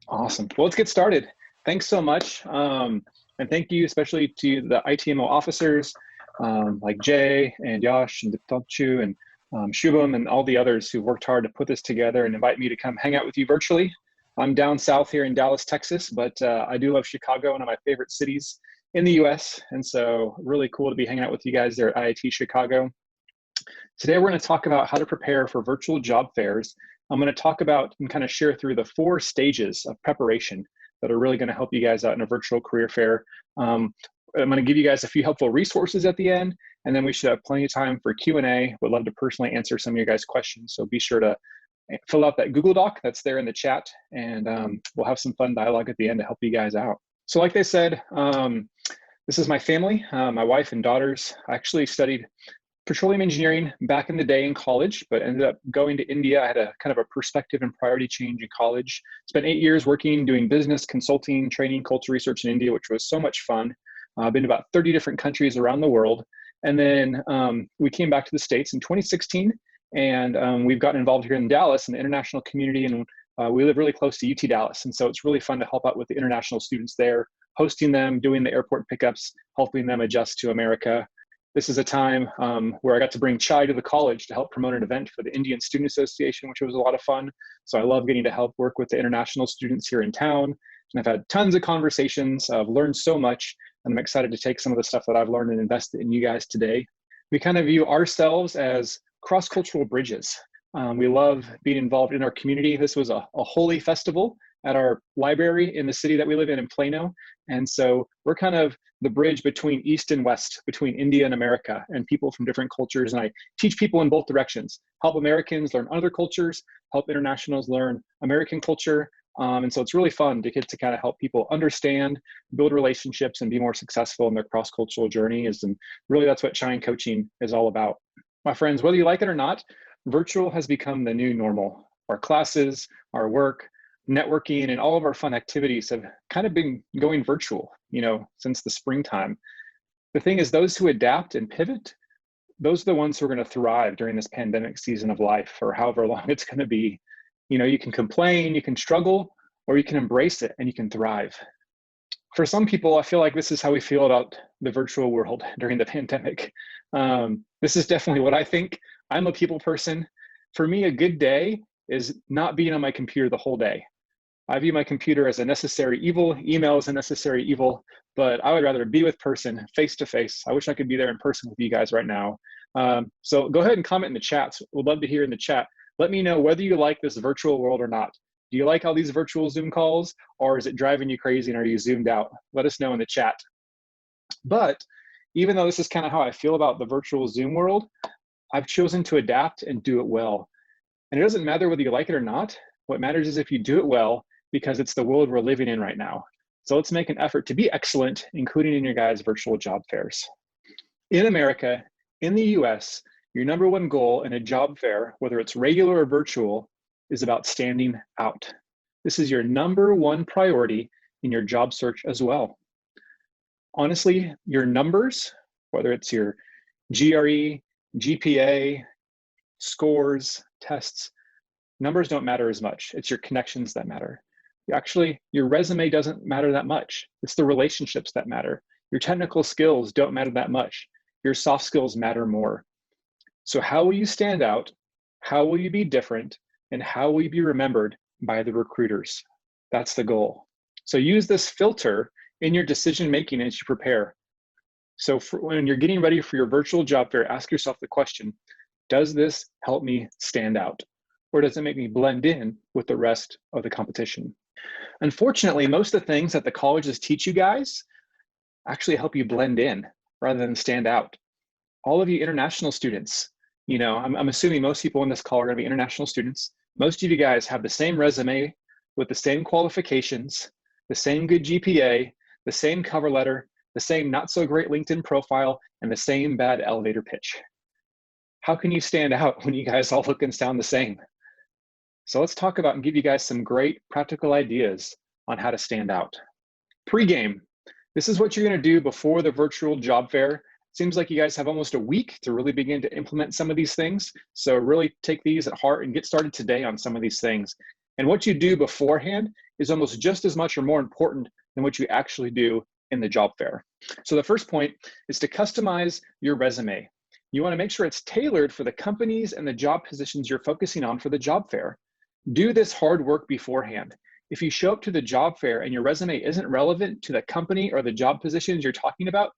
Awesome. Well, let's get started. Thanks so much. And thank you especially to the ITMO officers like Jay and Yash and Diptamchu and Shubham and all the others who worked hard to put this together and invite me to come hang out with you virtually. I'm down south here in Dallas, Texas, but I do love Chicago, one of my favorite cities in the US. And so really cool to be hanging out with you guys there at IIT Chicago. Today, we're going to talk about how to prepare for virtual job fairs. I'm going to talk about and kind of share through the 4 stages of preparation that are really going to help you guys out in a virtual career fair. I'm going to give you guys a few helpful resources at the end, and then we should have plenty of time for Q&A. Would love to personally answer some of your guys' questions, so be sure to fill out that Google Doc that's there in the chat, and we'll have some fun dialogue at the end to help you guys out. So like they said, this is my family, my wife and daughters. I actually studied petroleum engineering back in the day in college, but ended up going to India. I had a kind of a perspective and priority change in college. Spent 8 years working, doing business, consulting, training, culture research in India, which was so much fun. I've been to about 30 different countries around the world. And then we came back to the States in 2016, and we've gotten involved here in Dallas in the international community, and we live really close to UT Dallas. And so it's really fun to help out with the international students there, hosting them, doing the airport pickups, helping them adjust to America. This is a time where I got to bring Chai to the college to help promote an event for the Indian Student Association, which was a lot of fun. So I love getting to help work with the international students here in town. And I've had tons of conversations. I've learned so much, and I'm excited to take some of the stuff that I've learned and invest in you guys today. We kind of view ourselves as cross-cultural bridges. We love being involved in our community. This was a holy festival at our library in the city that we live in Plano. And so we're kind of the bridge between East and West, between India and America, and people from different cultures. And I teach people in both directions, help Americans learn other cultures, help internationals learn American culture. And so it's really fun to get to kind of help people understand, build relationships, and be more successful in their cross-cultural journeys. And really that's what Chai Coaching is all about. My friends, whether you like it or not, virtual has become the new normal. Our classes, our work, networking, and all of our fun activities have kind of been going virtual, since the springtime. The thing is, those who adapt and pivot, those are the ones who are going to thrive during this pandemic season of life, or however long it's going to be. You can complain, you can struggle, or you can embrace it and you can thrive. For some people, I feel like this is how we feel about the virtual world during the pandemic. This is definitely what I think. I'm a people person. For me, a good day is not being on my computer the whole day. I view my computer as a necessary evil, email is a necessary evil, but I would rather be with person, face to face. I wish I could be there in person with you guys right now. So go ahead and comment in the chat. We'd love to hear in the chat. Let me know whether you like this virtual world or not. Do you like all these virtual Zoom calls, or is it driving you crazy and are you zoomed out? Let us know in the chat. But even though this is kind of how I feel about the virtual Zoom world, I've chosen to adapt and do it well. And it doesn't matter whether you like it or not. What matters is if you do it well, because it's the world we're living in right now. So let's make an effort to be excellent, including in your guys' virtual job fairs. In America, in the US, your number one goal in a job fair, whether it's regular or virtual, is about standing out. This is your number one priority in your job search as well. Honestly, your numbers, whether it's your GRE, GPA, scores, tests, numbers don't matter as much. It's your connections that matter. Actually, your resume doesn't matter that much. It's the relationships that matter. Your technical skills don't matter that much. Your soft skills matter more. So how will you stand out? How will you be different? And how will you be remembered by the recruiters? That's the goal. So use this filter in your decision-making as you prepare. So when you're getting ready for your virtual job fair, ask yourself the question, does this help me stand out? Or does it make me blend in with the rest of the competition? Unfortunately, most of the things that the colleges teach you guys actually help you blend in rather than stand out. All of you international students, I'm assuming most people in this call are going to be international students. Most of you guys have the same resume with the same qualifications, the same good GPA, the same cover letter, the same not so great LinkedIn profile, and the same bad elevator pitch. How can you stand out when you guys all look and sound the same? So let's talk about and give you guys some great practical ideas on how to stand out. Pre-game, this is what you're going to do before the virtual job fair. Seems like you guys have almost a week to really begin to implement some of these things. So really take these at heart and get started today on some of these things. And what you do beforehand is almost just as much or more important than what you actually do in the job fair. So the first point is to customize your resume. You want to make sure it's tailored for the companies and the job positions you're focusing on for the job fair. Do this hard work beforehand. If you show up to the job fair and your resume isn't relevant to the company or the job positions you're talking about,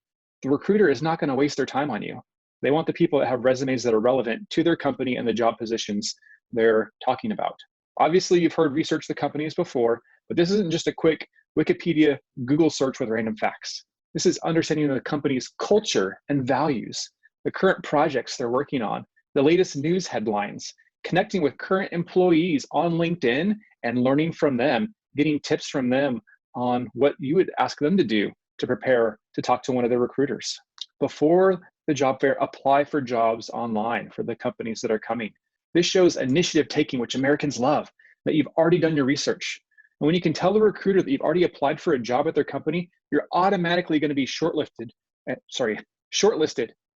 the recruiter is not going to waste their time on you. They want the people that have resumes that are relevant to their company and the job positions they're talking about. Obviously, you've heard research the companies before, but this isn't just a quick Wikipedia, Google search with random facts. This is understanding the company's culture and values, the current projects they're working on, the latest news headlines, connecting with current employees on LinkedIn and learning from them, getting tips from them on what you would ask them to do to prepare to talk to one of their recruiters. Before the job fair, apply for jobs online for the companies that are coming. This shows initiative taking, which Americans love, that you've already done your research. And when you can tell the recruiter that you've already applied for a job at their company, you're automatically going to be shortlisted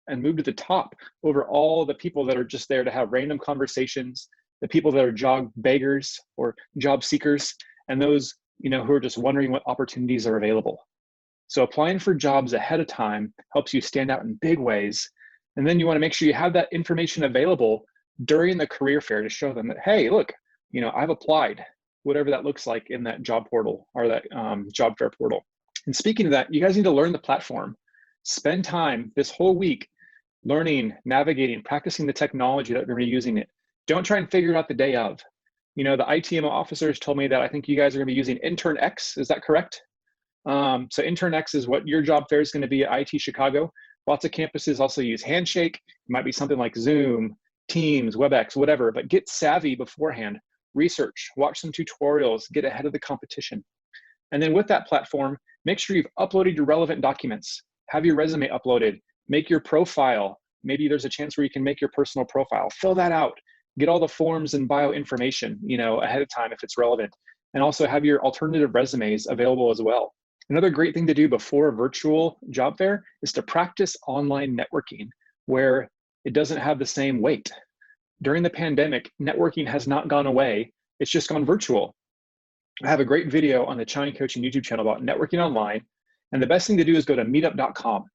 and moved to the top over all the people that are just there to have random conversations, the people that are job beggars or job seekers, and those who are just wondering what opportunities are available. So applying for jobs ahead of time helps you stand out in big ways. And then you want to make sure you have that information available during the career fair to show them that, hey, look, I've applied, whatever that looks like in that job portal or that job fair portal. And speaking of that, you guys need to learn the platform. Spend time this whole week learning, navigating, practicing the technology that we're going to be using it. Don't try and figure it out the day of. The ITMO officers told me that I think you guys are going to be using InternX. Is that correct? So InternX is what your job fair is going to be at IT Chicago. Lots of campuses also use Handshake. It might be something like Zoom, Teams, WebEx, whatever, but get savvy beforehand. Research, watch some tutorials, get ahead of the competition. And then with that platform, make sure you've uploaded your relevant documents. Have your resume uploaded. Make your profile. Maybe there's a chance where you can make your personal profile. Fill that out. Get all the forms and bio information, ahead of time if it's relevant. And also have your alternative resumes available as well. Another great thing to do before a virtual job fair is to practice online networking where it doesn't have the same weight. During the pandemic, networking has not gone away. It's just gone virtual. I have a great video on the China Coaching YouTube channel about networking online. And the best thing to do is go to meetup.com,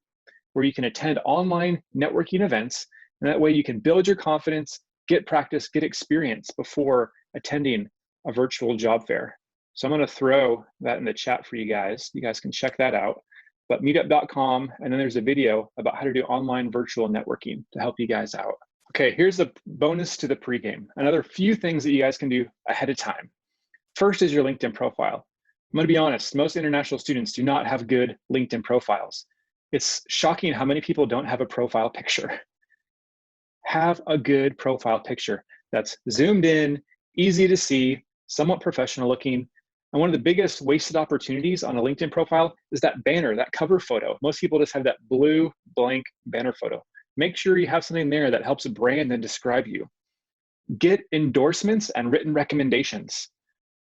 where you can attend online networking events. And that way you can build your confidence, get practice, get experience before attending a virtual job fair. So I'm going to throw that in the chat for you guys. You guys can check that out. But meetup.com, and then there's a video about how to do online virtual networking to help you guys out. Okay, here's a bonus to the pregame. Another few things that you guys can do ahead of time. First is your LinkedIn profile. I'm going to be honest, most international students do not have good LinkedIn profiles. It's shocking how many people don't have a profile picture. Have a good profile picture that's zoomed in, easy to see, somewhat professional looking. And one of the biggest wasted opportunities on a LinkedIn profile is that banner, that cover photo. Most people just have that blue blank banner photo. Make sure you have something there that helps brand and describe you. Get endorsements and written recommendations.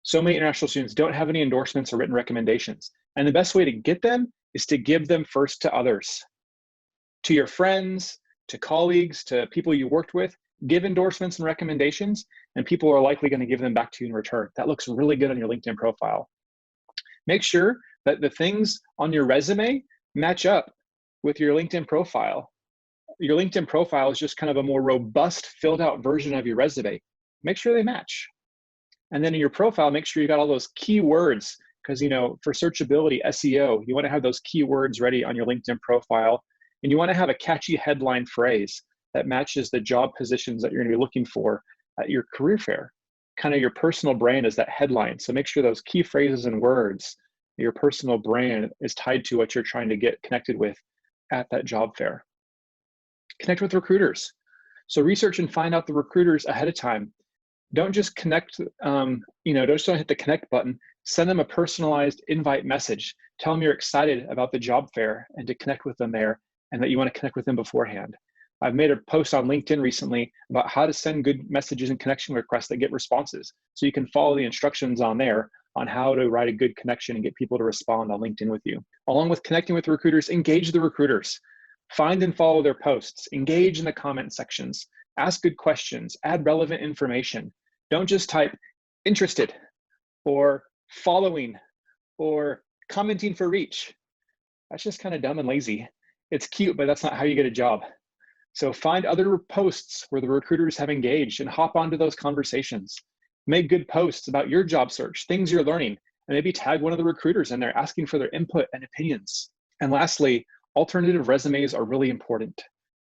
So many international students don't have any endorsements or written recommendations. And the best way to get them is to give them first to others, to your friends, to colleagues, to people you worked with. Give endorsements and recommendations, and people are likely going to give them back to you in return. That looks really good on your LinkedIn profile. Make sure that the things on your resume match up with your LinkedIn profile. Your LinkedIn profile is just kind of a more robust, filled out version of your resume. Make sure they match. And then in your profile, make sure you got all those keywords, because for searchability, SEO, you want to have those keywords ready on your LinkedIn profile, and you want to have a catchy headline phrase that matches the job positions that you're going to be looking for at your career fair. Kind of your personal brand is that headline. So make sure those key phrases and words, your personal brand is tied to what you're trying to get connected with at that job fair. Connect with recruiters. So research and find out the recruiters ahead of time. Don't just connect, don't hit the connect button. Send them a personalized invite message. Tell them you're excited about the job fair and to connect with them there, and that you want to connect with them beforehand. I've made a post on LinkedIn recently about how to send good messages and connection requests that get responses. So you can follow the instructions on there on how to write a good connection and get people to respond on LinkedIn with you. Along with connecting with recruiters, engage the recruiters. Find and follow their posts. Engage in the comment sections. Ask good questions. Add relevant information. Don't just type, interested, or following, or commenting for reach. That's just kind of dumb and lazy. It's cute, but that's not how you get a job. So find other posts where the recruiters have engaged and hop onto those conversations. Make good posts about your job search, things you're learning, and maybe tag one of the recruiters in there asking for their input and opinions. And lastly, alternative resumes are really important.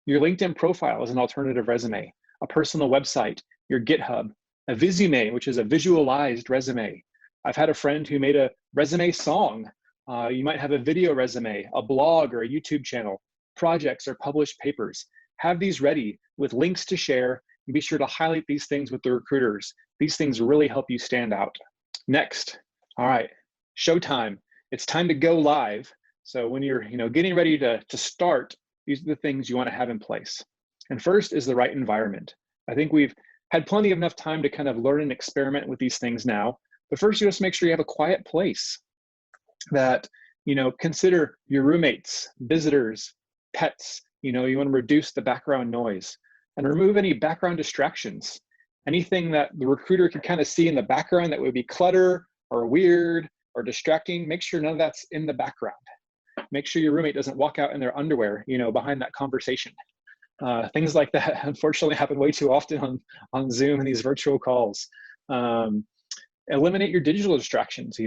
Your LinkedIn profile is an alternative resume, a personal website, your GitHub, a Visume, which is a visualized resume. I've had a friend who made a resume song. You might have a video resume, a blog or a YouTube channel, projects or published papers. Have these ready with links to share, and be sure to highlight these things with the recruiters. These things really help you stand out. Next, all right, showtime. It's time to go live. So when you're getting ready to start, these are the things you want to have in place. And first is the right environment. I think we've had plenty of enough time to kind of learn and experiment with these things now. But first, you just make sure you have a quiet place that, consider your roommates, visitors, pets. You want to reduce the background noise and remove any background distractions. Anything that the recruiter can kind of see in the background that would be clutter or weird or distracting, make sure none of that's in the background. Make sure your roommate doesn't walk out in their underwear, behind that conversation. Things like that unfortunately happen way too often on Zoom and these virtual calls. Eliminate your digital distractions,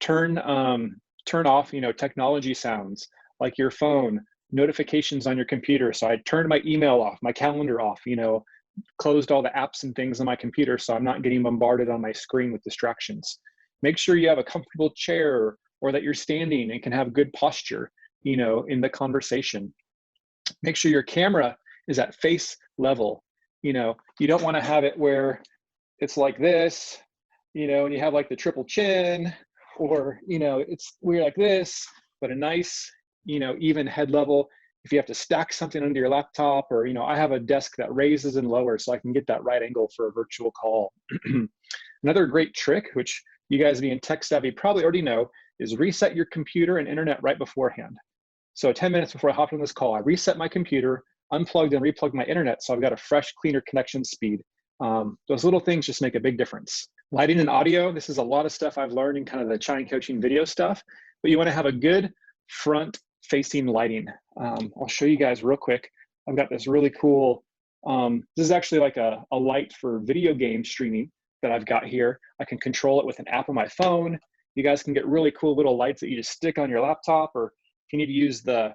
turn off, technology sounds like your phone, notifications on your computer. So I turned my email off, my calendar off, closed all the apps and things on my computer so I'm not getting bombarded on my screen with distractions. Make sure you have a comfortable chair or that you're standing and can have good posture, in the conversation. Make sure your camera is at face level. You don't want to have it where it's like this, and you have like the triple chin, or, it's weird like this, but a nice, even head level. If you have to stack something under your laptop, or, I have a desk that raises and lowers so I can get that right angle for a virtual call. Another great trick, which you guys being tech savvy probably already know, is reset your computer and internet right beforehand. So 10 minutes before I hopped on this call, I reset my computer, unplugged and replugged my internet, so I've got a fresh, cleaner connection speed. Those little things just make a big difference. Lighting and audio, this is a lot of stuff I've learned in kind of the Chine Coaching video stuff, but you want to have a good front-facing lighting. I'll show you guys real quick. I've got this really cool, this is actually like a light for video game streaming that I've got here. I can control it with an app on my phone. You guys can get really cool little lights that you just stick on your laptop, or if you need to use the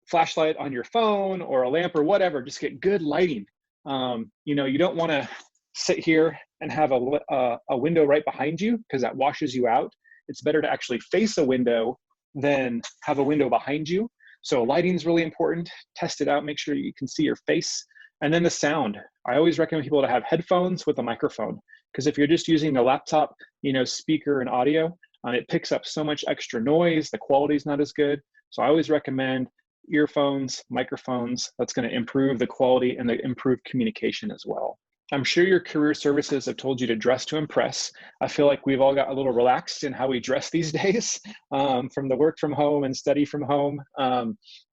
flashlight on your phone or a lamp or whatever, just get good lighting. You don't want to sit here and have a window right behind you because that washes you out. It's better to actually face a window than have a window behind you. So lighting is really important. Test it out, make sure you can see your face. And then the sound. I always recommend people to have headphones with a microphone, because if you're just using the laptop, speaker and audio, it picks up so much extra noise. The quality is not as good. So I always recommend earphones, microphones. That's going to improve the quality and the improved communication as well. I'm sure your career services have told you to dress to impress. I feel like we've all got a little relaxed in how we dress these days, from the work from home and study from home.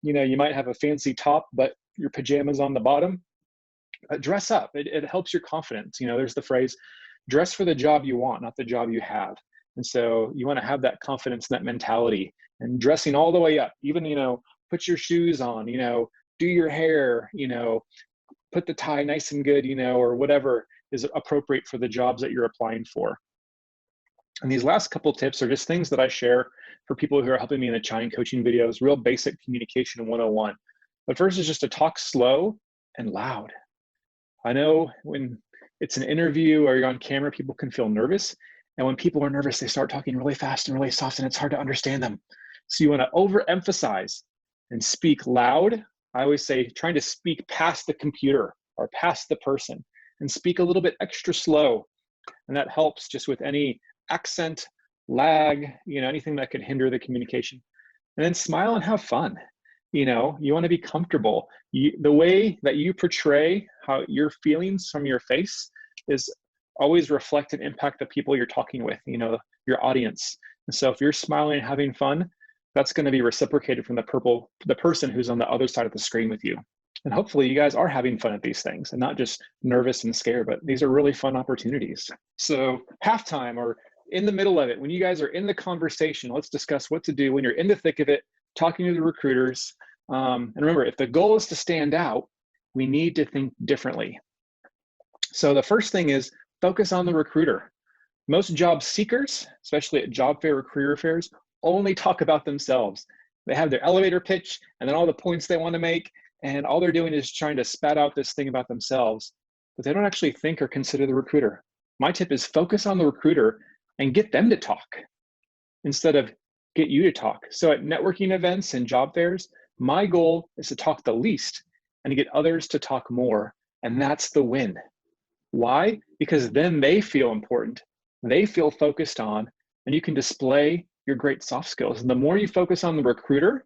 You might have a fancy top, but your pajamas on the bottom. Dress up. It helps your confidence. There's the phrase, dress for the job you want, not the job you have. And so you want to have that confidence and that mentality, and dressing all the way up, even, put your shoes on, do your hair, put the tie nice and good, or whatever is appropriate for the jobs that you're applying for. And these last couple tips are just things that I share for people who are helping me in the Chine Coaching videos, real basic communication 101. But first is just to talk slow and loud. I know when it's an interview or you're on camera, people can feel nervous. And when people are nervous, they start talking really fast and really soft, and it's hard to understand them. So you want to overemphasize and speak loud. I always say trying to speak past the computer or past the person, and speak a little bit extra slow. And that helps just with any accent, lag, anything that could hinder the communication. And then smile and have fun. You want to be comfortable. The way that you portray how your feelings from your face is always reflect and impact the people you're talking with, your audience. And so if you're smiling and having fun, that's going to be reciprocated from the person who's on the other side of the screen with you. And hopefully you guys are having fun at these things and not just nervous and scared, but these are really fun opportunities. So halftime or in the middle of it, when you guys are in the conversation, let's discuss what to do when you're in the thick of it, talking to the recruiters. And remember, if the goal is to stand out, we need to think differently. So the first thing is focus on the recruiter. Most job seekers, especially at job fair or career fairs, only talk about themselves. They have their elevator pitch and then all the points they want to make, and all they're doing is trying to spat out this thing about themselves, but they don't actually think or consider the recruiter. My tip is focus on the recruiter and get them to talk instead of get you to talk. So at networking events and job fairs, my goal is to talk the least and to get others to talk more, and that's the win. Why? Because then they feel important, they feel focused on, and you can display your great soft skills. And the more you focus on the recruiter,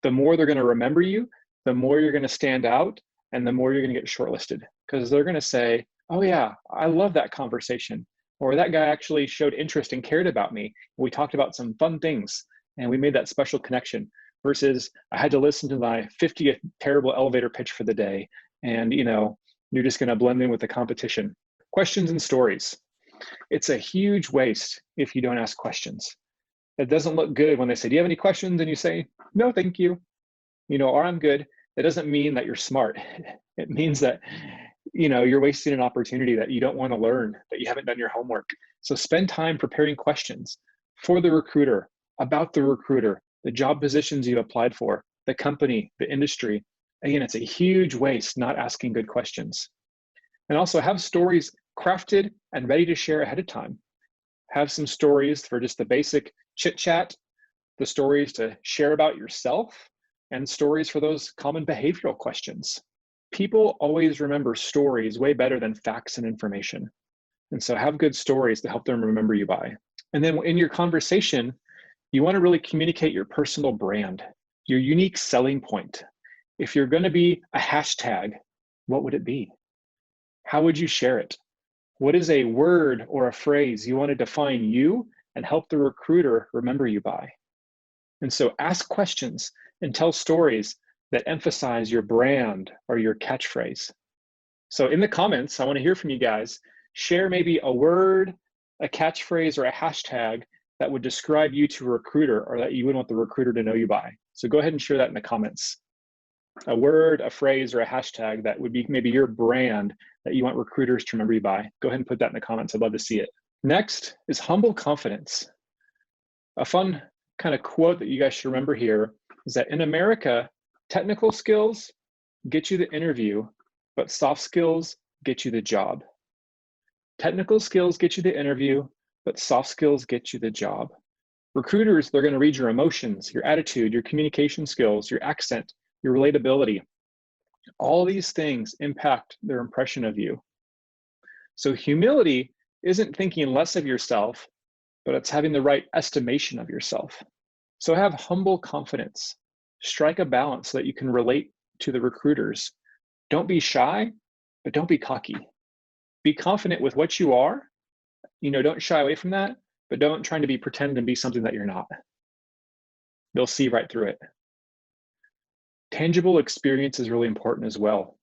the more they're going to remember you, the more you're going to stand out, and the more you're going to get shortlisted, because they're going to say, oh yeah, I love that conversation, or that guy actually showed interest and cared about me. We talked about some fun things and we made that special connection, versus I had to listen to my 50th terrible elevator pitch for the day, and you're just going to blend in with the competition. Questions and stories. It's a huge waste if you don't ask questions. It doesn't look good when they say, do you have any questions? And you say, no, thank you. Or I'm good. That doesn't mean that you're smart. It means that, you're wasting an opportunity that you don't want to learn, that you haven't done your homework. So spend time preparing questions for the recruiter, about the recruiter, the job positions you've applied for, the company, the industry. Again, it's a huge waste not asking good questions. And also have stories crafted and ready to share ahead of time. Have some stories for just the basic chit chat, the stories to share about yourself, and stories for those common behavioral questions. People always remember stories way better than facts and information. And so have good stories to help them remember you by. And then in your conversation, you want to really communicate your personal brand, your unique selling point. If you're going to be a hashtag, what would it be? How would you share it? What is a word or a phrase you want to define you and help the recruiter remember you by? And so ask questions and tell stories that emphasize your brand or your catchphrase. So in the comments, I want to hear from you guys. Share maybe a word, a catchphrase, or a hashtag that would describe you to a recruiter, or that you would want the recruiter to know you by. So go ahead and share that in the comments. A word, a phrase, or a hashtag that would be maybe your brand that you want recruiters to remember you by. Go ahead and put that in the comments. I'd love to see it. Next is humble confidence. A fun kind of quote that you guys should remember here is that in America, technical skills get you the interview, but soft skills get you the job. Technical skills get you the interview, but soft skills get you the job. Recruiters, they're going to read your emotions, your attitude, your communication skills, your accent, your relatability. All these things impact their impression of you. So humility isn't thinking less of yourself, but it's having the right estimation of yourself. So have humble confidence. Strike a balance so that you can relate to the recruiters. Don't be shy, but don't be cocky. Be confident with what you are. Don't shy away from that, but don't try to pretend and be something that you're not. They'll see right through it. Tangible experience is really important as well.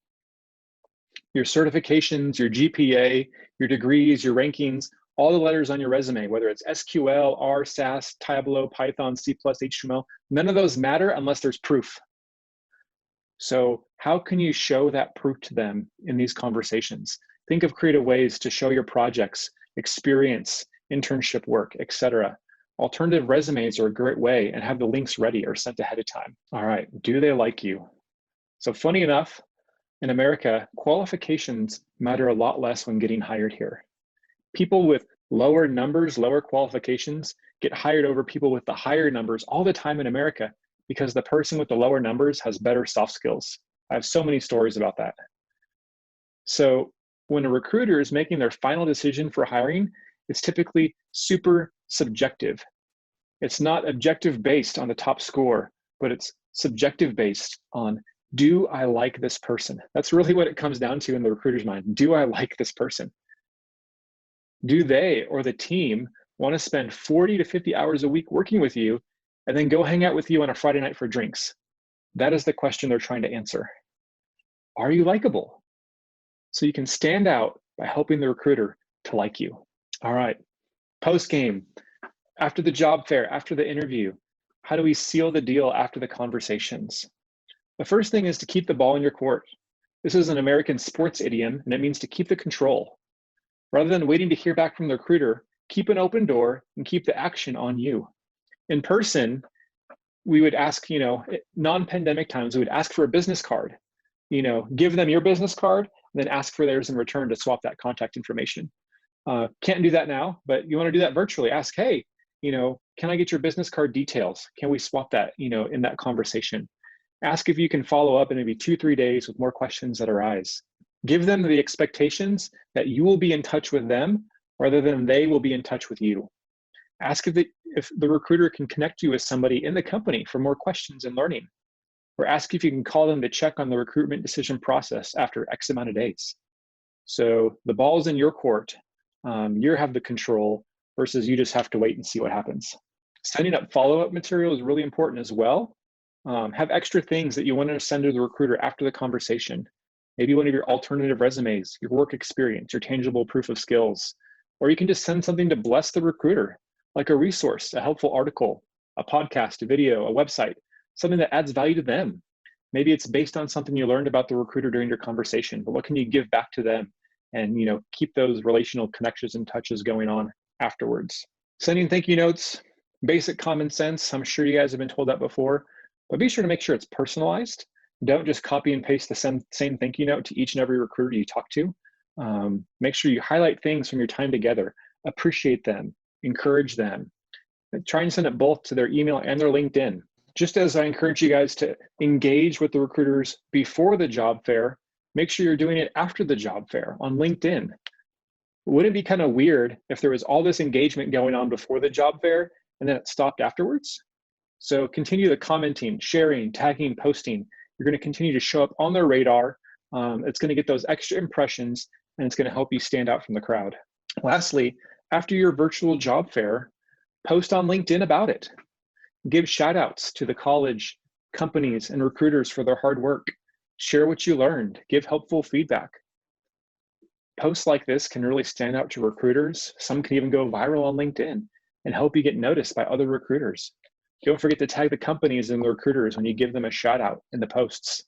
Your certifications, your GPA, your degrees, your rankings, all the letters on your resume, whether it's SQL, R, SAS, Tableau, Python, C++, HTML, none of those matter unless there's proof. So how can you show that proof to them in these conversations? Think of creative ways to show your projects, experience, internship work, etc. Alternative resumes are a great way, and have the links ready or sent ahead of time. All right, do they like you? So funny enough, in America, qualifications matter a lot less when getting hired here. People with lower numbers, lower qualifications get hired over people with the higher numbers all the time in America, because the person with the lower numbers has better soft skills. I have so many stories about that. So when a recruiter is making their final decision for hiring, it's typically super subjective. It's not objective based on the top score, but it's subjective based on, do I like this person? That's really what it comes down to in the recruiter's mind. Do I like this person? Do they or the team want to spend 40 to 50 hours a week working with you and then go hang out with you on a Friday night for drinks? That is the question they're trying to answer. Are you likable? So you can stand out by helping the recruiter to like you. All right, post game, after the job fair, after the interview, how do we seal the deal after the conversations? The first thing is to keep the ball in your court. This is an American sports idiom, and it means to keep the control. Rather than waiting to hear back from the recruiter, keep an open door and keep the action on you. In person, we would ask, non-pandemic times, we would ask for a business card, give them your business card, and then ask for theirs in return to swap that contact information. Can't do that now, but you want to do that virtually. Ask, hey, can I get your business card details? Can we swap that, in that conversation? Ask if you can follow up in maybe 2-3 days with more questions that arise. Give them the expectations that you will be in touch with them rather than they will be in touch with you. Ask if the recruiter can connect you with somebody in the company for more questions and learning, or ask if you can call them to check on the recruitment decision process after X amount of days. So the ball's in your court. You have the control versus you just have to wait and see what happens. Sending up follow-up material is really important as well. Have extra things that you want to send to the recruiter after the conversation. Maybe one of your alternative resumes, your work experience, your tangible proof of skills, or you can just send something to bless the recruiter, like a resource, a helpful article, a podcast, a video, a website, something that adds value to them. Maybe it's based on something you learned about the recruiter during your conversation, but what can you give back to them and keep those relational connections and touches going on afterwards. Sending thank you notes, basic common sense. I'm sure you guys have been told that before, but be sure to make sure it's personalized. Don't just copy and paste the same thank you note to each and every recruiter you talk to. Make sure you highlight things from your time together, appreciate them, encourage them. Try and send it both to their email and their LinkedIn. Just as I encourage you guys to engage with the recruiters before the job fair, make sure you're doing it after the job fair on LinkedIn. Wouldn't it be kind of weird if there was all this engagement going on before the job fair and then it stopped afterwards? So continue the commenting, sharing, tagging, posting. You're going to continue to show up on their radar. It's going to get those extra impressions, and it's going to help you stand out from the crowd. Lastly, after your virtual job fair, post on LinkedIn about it. Give shout outs to the college, companies, and recruiters for their hard work. Share what you learned. Give helpful feedback. Posts like this can really stand out to recruiters. Some can even go viral on LinkedIn and help you get noticed by other recruiters. Don't forget to tag the companies and the recruiters when you give them a shout out in the posts.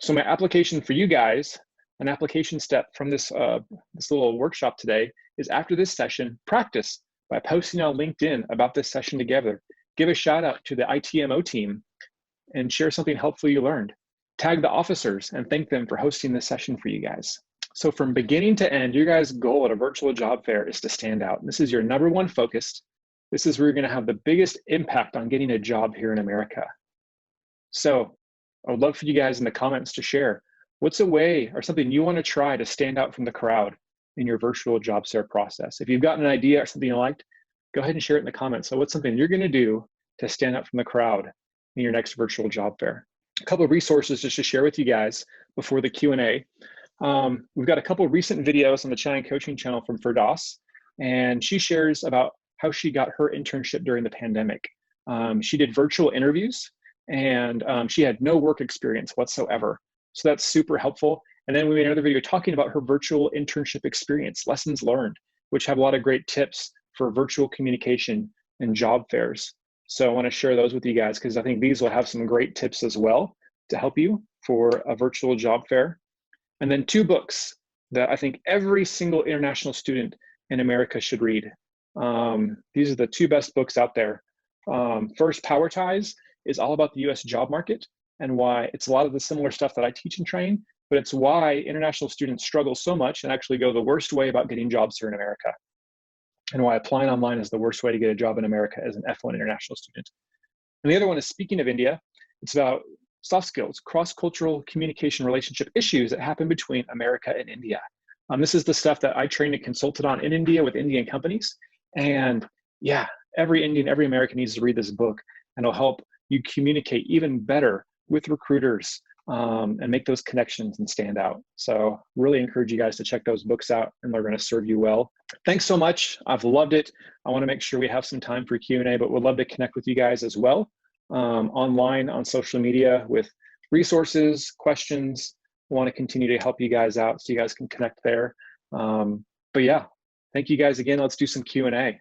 So my application for you guys, an application step from this little workshop today is after this session, practice by posting on LinkedIn about this session together. Give a shout out to the ITMO team and share something helpful you learned. Tag the officers and thank them for hosting this session for you guys. So from beginning to end, your guys' goal at a virtual job fair is to stand out. This is your number one focus. This is where you're going to have the biggest impact on getting a job here in America. So I would love for you guys in the comments to share what's a way or something you want to try to stand out from the crowd in your virtual job fair process. If you've got an idea or something you liked, go ahead and share it in the comments. So what's something you're going to do to stand out from the crowd in your next virtual job fair? A couple of resources just to share with you guys before the Q&A. We've got a couple of recent videos on the China Coaching channel from Firdaus, and she shares about how she got her internship during the pandemic. She did virtual interviews, and she had no work experience whatsoever. So that's super helpful. And then we made another video talking about her virtual internship experience, lessons learned, which have a lot of great tips for virtual communication and job fairs. So I want to share those with you guys because I think these will have some great tips as well to help you for a virtual job fair. And then 2 books that I think every single international student in America should read. These are the 2 best books out there. First, Power Ties is all about the US job market and why it's a lot of the similar stuff that I teach and train, but it's why international students struggle so much and actually go the worst way about getting jobs here in America, and why applying online is the worst way to get a job in America as an F1 international student. And the other one is Speaking of India. It's about soft skills, cross-cultural communication relationship issues that happen between America and India. This is the stuff that I trained and consulted on in India with Indian companies. And yeah, every Indian, every American needs to read this book, and it'll help you communicate even better with recruiters and make those connections and stand out. So really encourage you guys to check those books out, and they're going to serve you well. Thanks so much. I've loved it. I want to make sure we have some time for Q&A, but we'd love to connect with you guys as well online on social media with resources, questions, want to continue to help you guys out so you guys can connect there. But yeah, thank you guys again. Let's do some Q&A.